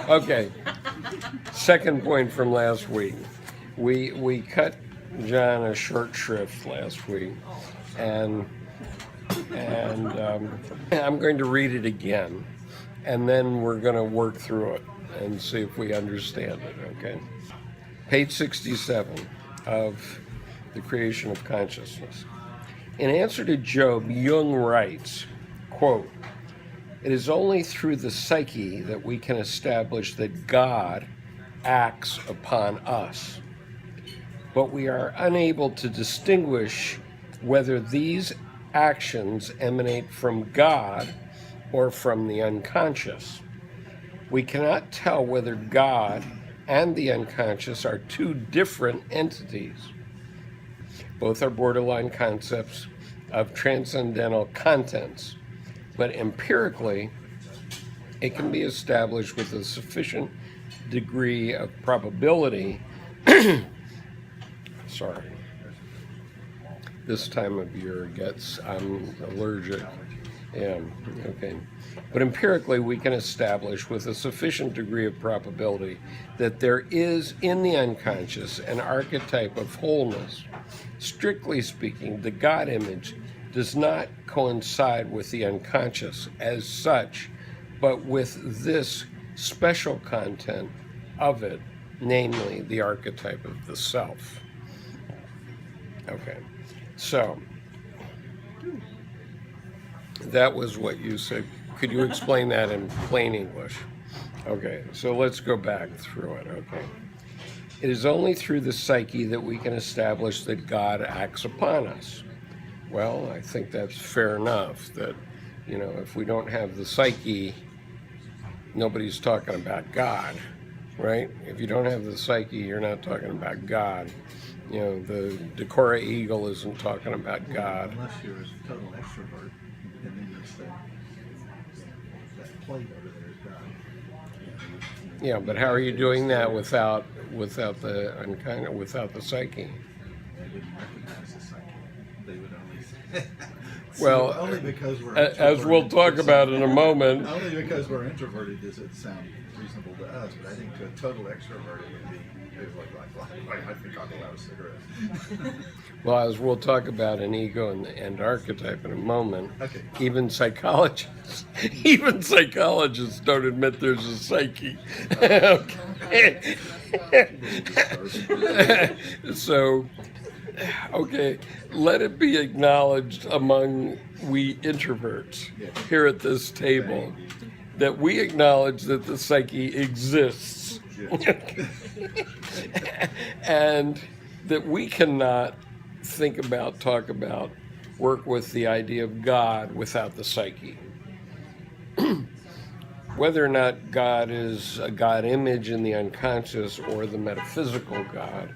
Okay. Second point from last week. We cut John a short shrift last week, and I'm going to read it again, and then we're going to work through it and see if we understand it. Okay. Page 67 of The Creation of Consciousness. In answer to Job, Jung writes, quote, "It is only through the psyche that we can establish that God acts upon us. But we are unable to distinguish whether these actions emanate from God or from the unconscious. We cannot tell whether God and the unconscious are two different entities. Both are borderline concepts of transcendental contents, but empirically, it can be established with a sufficient degree of probability. Sorry. This time of year I'm allergic. Yeah, okay. But empirically, we can establish with a sufficient degree of probability that there is in the unconscious an archetype of wholeness. Strictly speaking, the God image does not coincide with the unconscious as such, but with this special content of it, namely the archetype of the self." Okay, so that was what you said. Could you explain that in plain English? Okay, so let's go back through it, okay. It is only through the psyche that we can establish that God acts upon us. Well, I think that's fair enough that, if we don't have the psyche, nobody's talking about God, right? If you don't have the psyche, you're not talking about God. The Decora eagle isn't talking about God. Unless you're a total extrovert, and then you say that plate over there is God. Yeah, but how are you doing that without the psyche? They wouldn't recognize the psyche. They would only. Well, only because we're as we'll talk about in a moment. Only because we're introverted does it sound reasonable to us, but I think to a total extrovert it would be I think I'll go out a cigarette. Well, as we'll talk about in ego and archetype in a moment, okay. even psychologists don't admit there's a psyche. So, okay, let it be acknowledged among we introverts here at this table that we acknowledge that the psyche exists. And that we cannot talk about, work with the idea of God without the psyche. Whether or not God is a God image in the unconscious or the metaphysical God,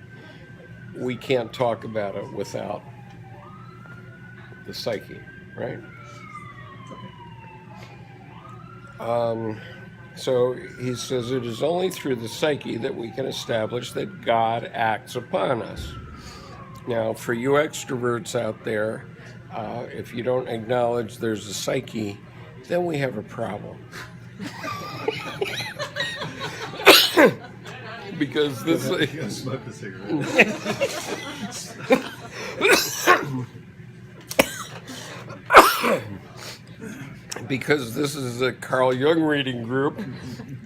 we can't talk about it without the psyche, right? So he says it is only through the psyche that we can establish that God acts upon us. Now, for you extroverts out there, if you don't acknowledge there's a psyche, then we have a problem. Because this is... Smoke a cigarette. Because this is a Carl Jung reading group,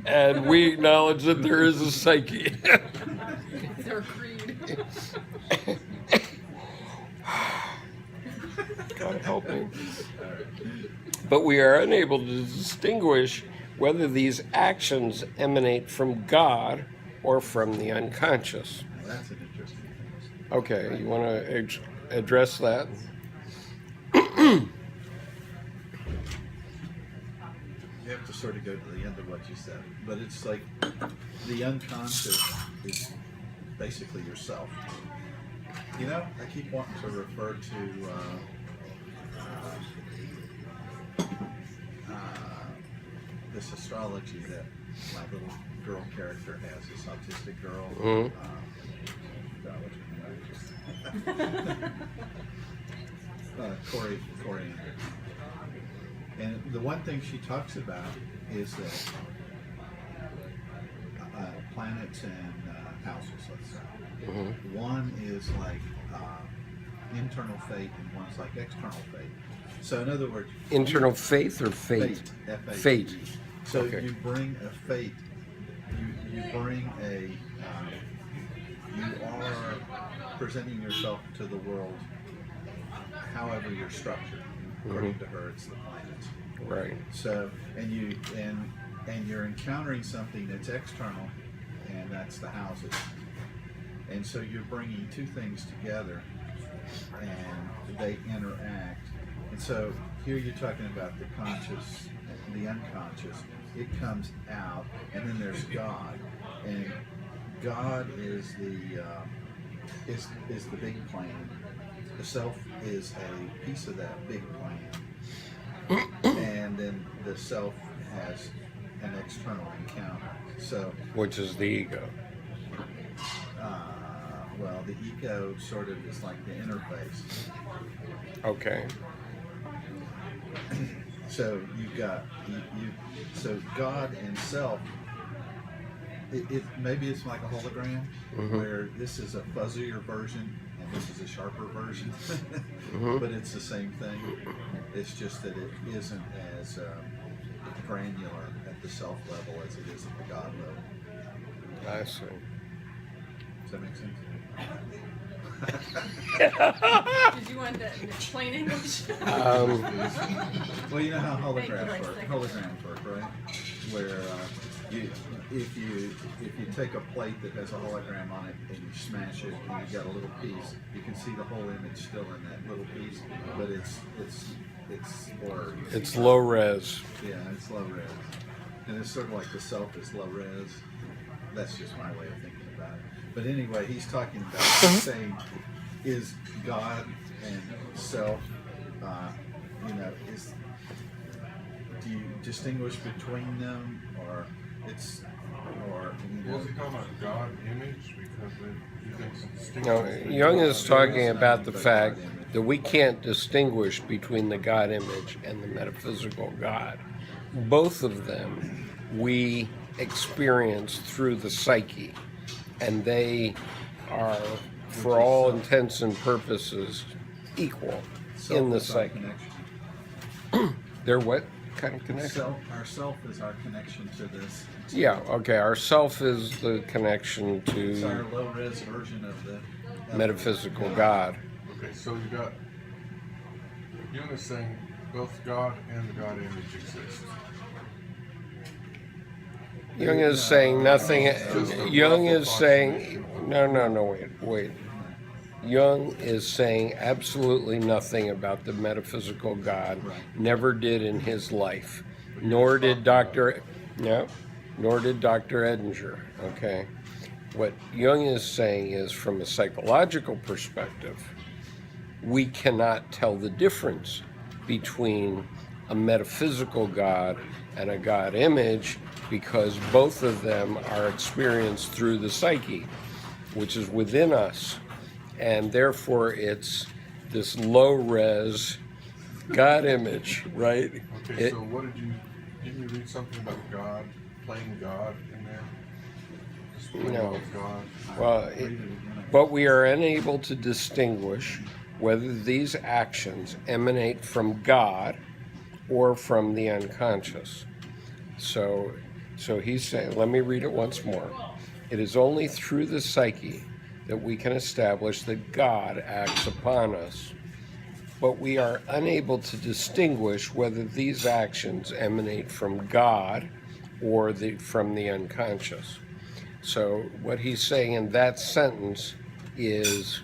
and we acknowledge that there is a psyche. It's our creed. God help me. But we are unable to distinguish whether these actions emanate from God or from the unconscious. Well, that's an interesting thing. Okay, you want to address that? You have to sort of go to the end of what you said, but it's like the unconscious is basically yourself. I keep wanting to refer to this astrology that my little girl character has, this autistic girl. Mm-hmm. Corey Andrew. And the one thing she talks about is that difference in houses, let's say. Mhm. One is like internal faith, and one's like external faith. So, in other words, Internal faith or fate? F-A-T-E. Fate. So Okay. you bring a faith. You bring a. You are presenting yourself to the world. However, you're structured. According to her, it's the planets. Right. So, and you're encountering something that's external, and that's the houses. And so you're bringing two things together, and they interact. And so here you're talking about the conscious, the unconscious. It comes out, and then there's God, and God is the is the big plan. The self is a piece of that big plan, and then the self has an external encounter. So, Which is the ego. well, the ego sort of is like the interface. Okay. So you've got so God and self. It maybe it's like a hologram, where this is a fuzzier version and this is a sharper version, but it's the same thing. It's just that it isn't as granular at the self level as it is at the God level. I see. Does that make sense? Did you want that in plain English? Well, you know how Thank you, holograms like work. second. Holograms work, right? Where if you take a plate that has a hologram on it and you smash it and you got a little piece, you can see the whole image still in that little piece, but it's blurred. It's low res. Yeah, it's low res, and it's sort of like the self is low res. That's just my way of thinking about it. But anyway, he's talking about saying, is God and self, do you distinguish between them, or it's, or Was he talking about God image? Because you can distinguish No, between Jung God is talking There is about nothing the but fact God image. that we can't distinguish between the God image and the metaphysical God. Both of them we experience through the psyche, and they are, for all intents and purposes, equal self in the is our psyche. connection. They're what kind of connection? Our self is our connection to this. Yeah, okay. Our self is the connection It's our to low res version of the metaphysical God. Okay, so you got Jung is saying both God and the God image exist. Jung is saying nothing. Just a Jung rough is saying approximation. no. Wait. Jung is saying absolutely nothing about the metaphysical God. Right. Never did in his life. Nor did Dr. Edinger. Okay. What Jung is saying is, from a psychological perspective, we cannot tell the difference between a metaphysical God and a God image, because both of them are experienced through the psyche, which is within us. And therefore, it's this low-res God image, right? Okay, It- so didn't you read something about God, plain God in there? Just plain No. old God. Well, but we are unable to distinguish whether these actions emanate from God or from the unconscious. So he's saying, let me read it once more. It is only through the psyche that we can establish that God acts upon us, but we are unable to distinguish whether these actions emanate from God or from the unconscious. So what he's saying in that sentence is,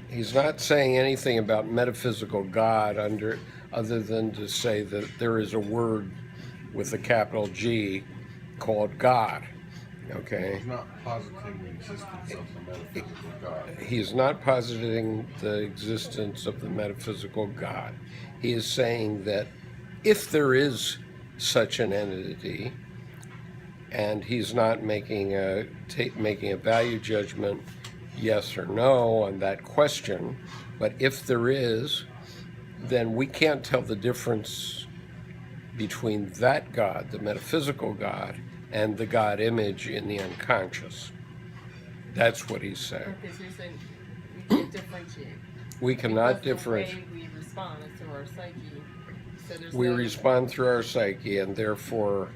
he's not saying anything about metaphysical God other than to say that there is a word with a capital G called God. Okay? He's not positing the existence of the metaphysical God. He's not positing the existence of the metaphysical God. He is saying that if there is such an entity, and he's not making a value judgment, yes or no, on that question, but if there is, then we can't tell the difference between that God, the metaphysical God, and the God image in the unconscious. That's what he's saying. Okay, so you're saying we can't differentiate. We cannot Because differentiate. the way we respond is through our psyche. So there's We no- respond through our psyche, and therefore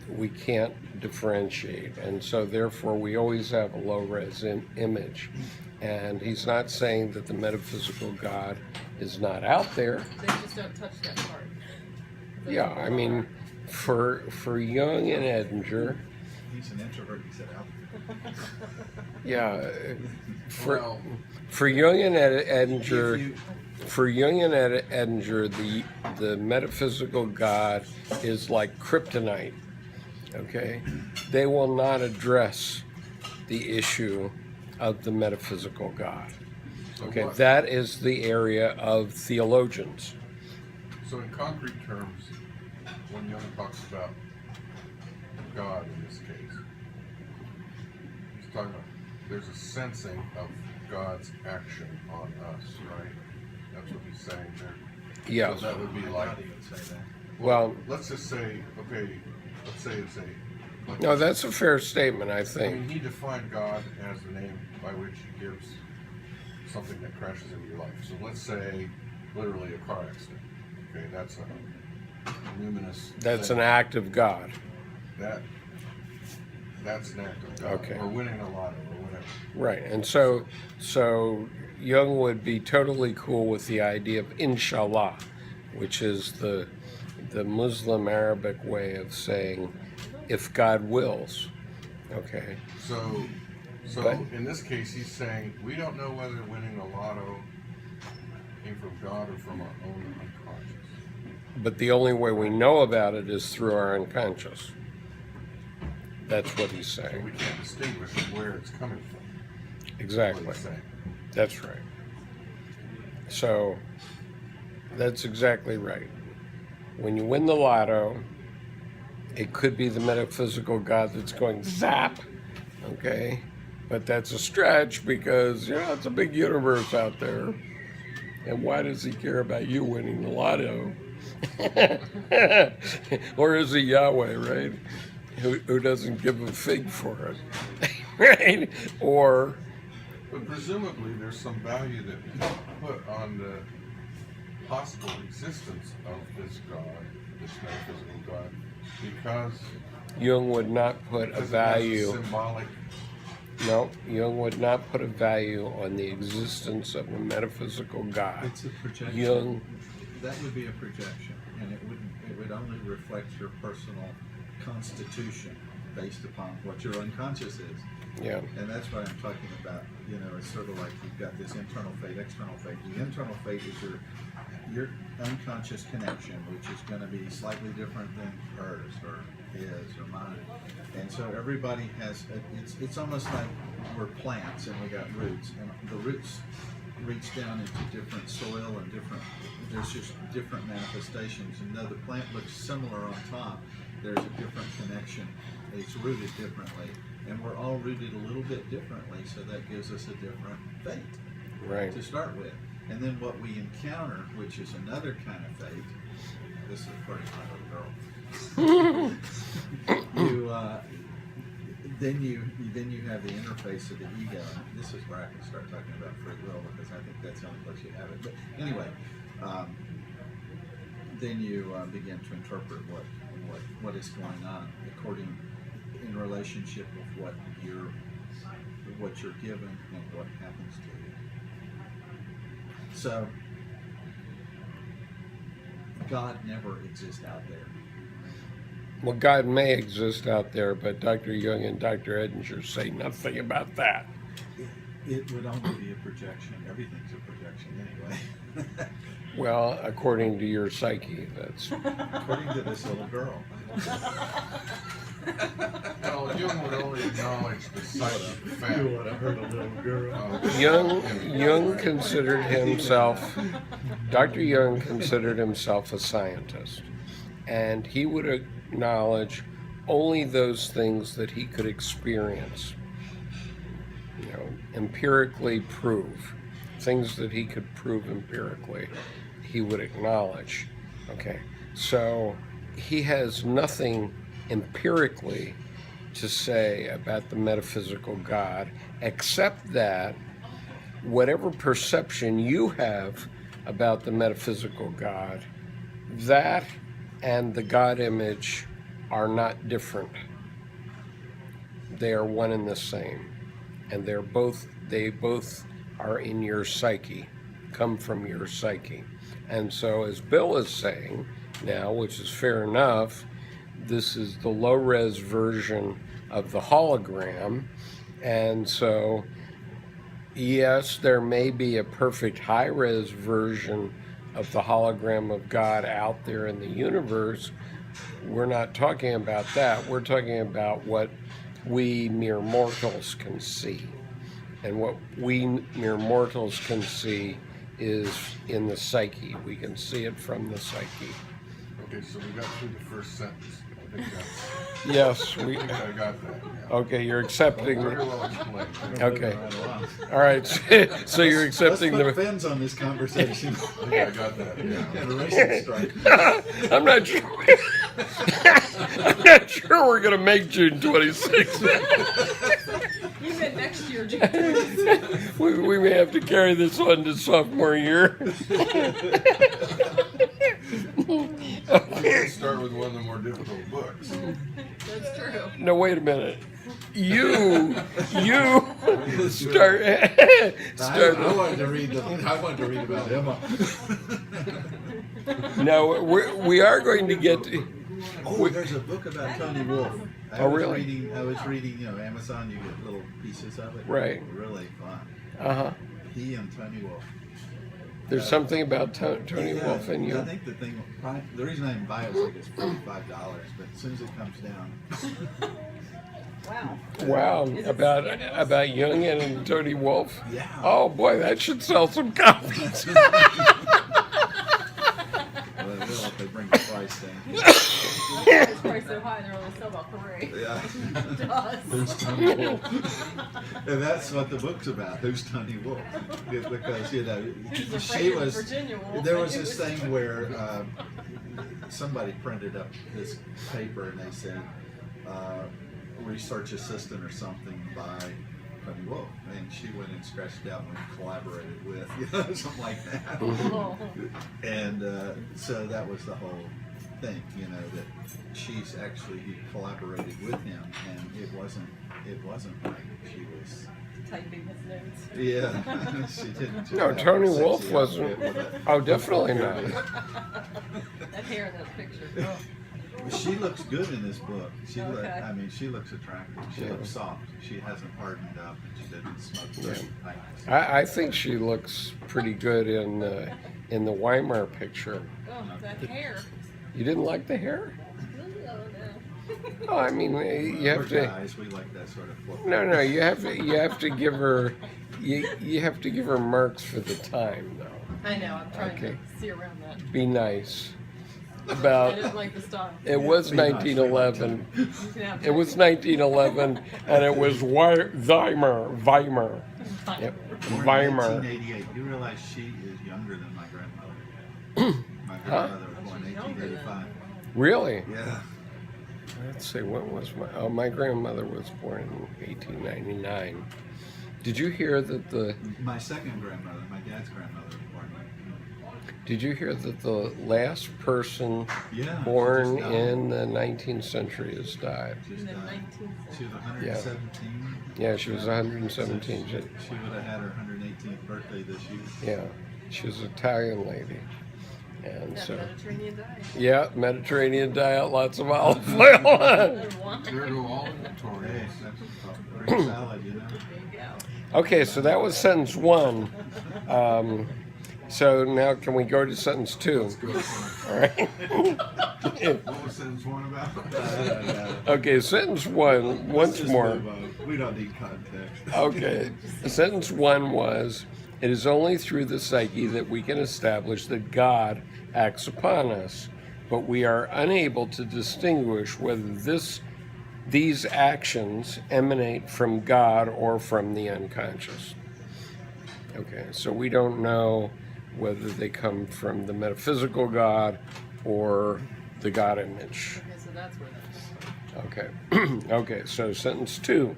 we can't differentiate. And so therefore we always have a low-res image. And he's not saying that the metaphysical God is not out there. They just don't touch that part. That's Yeah, what I we mean, are. for Jung and Edinger, He's an introvert, he said out. yeah, Well, for Jung and If Edinger, you- for Jung and Edinger, the metaphysical God is like kryptonite. Okay, they will not address the issue of the metaphysical God. so Okay, what- that is the area of theologians. So in concrete terms, when Jung talks about God in this case, he's talking about there's a sensing of God's action on us, right? That's what he's saying there. Yeah. So that would be I like, doubt he would say that. Well, let's just say, okay, let's say it's a. Like, no, that's a fair statement, I I mean, think. he defined God as the name by which he gives something that crashes into your life. So let's say, literally, a car accident. Okay, that's a luminous. That's thing. an act of God. That's an act of God. Okay. Or winning a lotto or whatever. Right, and so Jung would be totally cool with the idea of inshallah, which is the Muslim Arabic way of saying, if God wills. Okay, So But- in this case, he's saying we don't know whether winning a lotto came from God or from our own unconscious. but the only way we know about it is through our unconscious. That's what he's So saying. we can't distinguish where it's coming from. What Exactly. he's saying. That's right. So that's exactly right. When you win the lotto, it could be the metaphysical God that's going zap, okay? But that's a stretch because, it's a big universe out there. And why does he care about you winning the lotto? Or is he Yahweh, right? Who doesn't give a fig for it, right? Or, But presumably, there's some value that we put on the possible existence of this God, this metaphysical God, because Jung would not put a because it has value. symbolic. No, Jung would not put a value on the existence of a metaphysical God. It's a projection. Jung, That would be a projection, and it would only reflect your personal constitution based upon what your unconscious is. yeah, And that's what I'm talking about. It's sort of like you've got this internal fate, external fate. The internal fate is your unconscious connection, which is going to be slightly different than hers or his or mine. And so everybody has. It's almost like we're plants and we got roots, and the roots reach down into different soil and different. There's just different manifestations. And though the plant looks similar on top, there's a different connection. It's rooted differently. And we're all rooted a little bit differently, so that gives us a different fate right. to start with. And then what we encounter, which is another kind of fate, this is according to my little girl. Then you have the interface of the ego. And this is where I can start talking about free will because I think that's the only place you have it. But anyway, then you begin to interpret what is going on in relationship with what you're given and what happens to you. So God never exists out there. Well, God may exist out there, but Dr. Jung and Dr. Edinger say nothing about that. It would only be a projection. Everything's a projection anyway. Well, according to your psyche, that's According to this little girl. Well, Jung would only acknowledge the psychic fact. I heard a little girl. Jung considered himself, Dr. Jung considered himself a scientist, and he would acknowledge only those things that he could experience, empirically prove, things that he could prove empirically, he would acknowledge. Okay, so he has nothing empirically to say about the metaphysical God, except that whatever perception you have about the metaphysical God, that and the God image are not different. They are one and the same. And they both are in your psyche, come from your psyche. And so, as Bill is saying now, which is fair enough, this is the low-res version of the hologram. And so, yes, there may be a perfect high-res version of the hologram of God out there in the universe. We're not talking about that. We're talking about what we mere mortals can see. And what we mere mortals can see is in the psyche. We can see it from the psyche. Okay, so we got through the first sentence. I think that's, Yes, I think I got that. Yeah. okay, you're accepting Very the, well explained. okay. Right along. All right, so you're Let's accepting put the, fins on this conversation. I think I got that. Yeah. And a racing strike. I'm not sure, I'm not sure we're gonna make June 26th. You meant next year, June 26th. We may have to carry this on to sophomore year. Let's start with one of the more difficult books. That's true. No, wait a minute. You start, I start. wanted to read about Emma. No, we are going to get to, Oh, there's a book about Tony Wolf. Oh, really? I was reading, Amazon, you get little pieces of it. Right. Really fun. uh-huh. He and Tony Wolf. There's something about Tony Yeah, Wolf in I you. think the reason I didn't buy it was like it's $45, but as soon as it comes down, Wow. Wow, Is it about Jung and Tony Wolf. yeah. Oh boy, that should sell some copies. Well, it will if they bring the price down. It's probably so high, they're only sell about 3. Yeah. It does. Who's Tony Wolf? And that's what the book's about. Who's Tony Wolf? Yeah, because He's she afraid of was. Virginia Wolf. There was this thing where somebody printed up this paper and they said research assistant or something by Tony Wolf, and she went and scratched out and collaborated with, something like that. Oh. And so that was the whole thing, that she's actually collaborated with him, and it wasn't like she was. Typing his notes. Yeah, she didn't. No, have Tony a sexy Wolf outfit wasn't. with it. Oh, definitely not. That hair in that picture. Oh. She looks good in this book. Okay. She looks attractive. She looks soft. She hasn't hardened up, and she doesn't smoke. Yeah. I think she looks pretty good in the Weimar picture. Oh, that hair. You didn't like the hair? Oh, no. Oh, I mean, you have We're to. guys, we like that sort of flip. No, you have to give her. You have to give her marks for the time, though. I know, I'm trying Okay. to see around that. Be nice. I About didn't like the style. it was Be nice. 1911. You can have It was 1911, and it was Weimar. Yep, Born Weimar. 1988. You realize she is younger than my grandmother. My grandmother was born in 1885. Really? Yeah. Let's see. When was my? Oh, my grandmother was born in 1899. Did you hear that the? My second grandmother, my dad's grandmother, was born. Did you hear that the last person Yeah. she born just died. in the 19th century has died? Just In the died. 19th She was century. 117. Yeah, she was 117. She would have had her 118th birthday this year. Yeah, she was an Italian lady, and That so Mediterranean diet. yeah, Mediterranean diet, lots of olive oil. And wine. There go all Hey, inventories. that's a Greek salad, There you go. Okay, so that was sentence one. So now can we go to sentence two? Let's go. All right. What was sentence one about? Okay, sentence one, once more. We don't need context. Okay, sentence one was, it is only through the psyche that we can establish that God acts upon us, but we are unable to distinguish whether these actions emanate from God or from the unconscious. Okay, so we don't know whether they come from the metaphysical God or the God image. Okay, so So that's where that's. Okay. Okay, so sentence 2.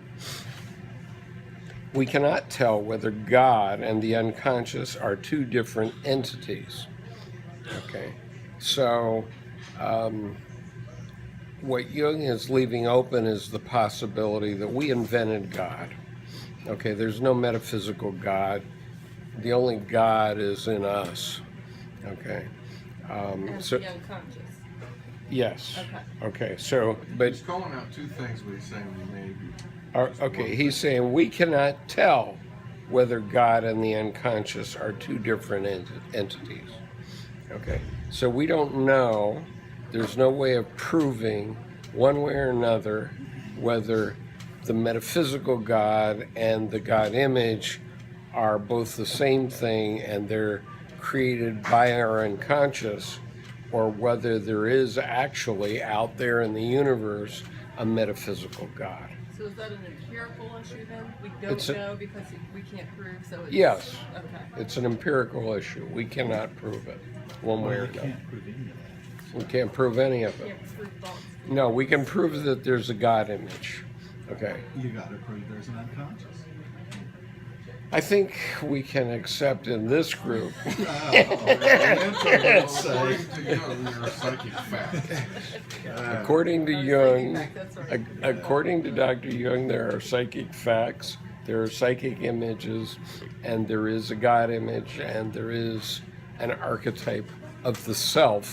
We cannot tell whether God and the unconscious are two different entities. Okay, so what Jung is leaving open is the possibility that we invented God. Okay, there's no metaphysical God. The only God is in us. Okay. And So the unconscious. yes. Okay. Okay. So, but He's calling out two things, but he's saying we may be. okay, he's saying we cannot tell whether God and the unconscious are two different entities. Okay, so we don't know. There's no way of proving one way or another whether the metaphysical God and the God image are both the same thing and they're created by our unconscious, or whether there is actually out there in the universe a metaphysical God. So is that an empirical issue then? We don't It's a- know because we can't prove, so it's... Yes. Okay. It's an empirical issue. We cannot prove it one way or Well, you another. can't prove any of that. We can't prove any of it. Can't prove thoughts. No, we can prove that there's a God image. Okay. You got to prove there's an unconscious. I think we can accept in this group. According to Jung, you're a psychic fact. According to Oh, Jung, psychic fact, that's right. according to Dr. Jung, there are psychic facts, there are psychic images, and there is a God image, and there is an archetype of the self.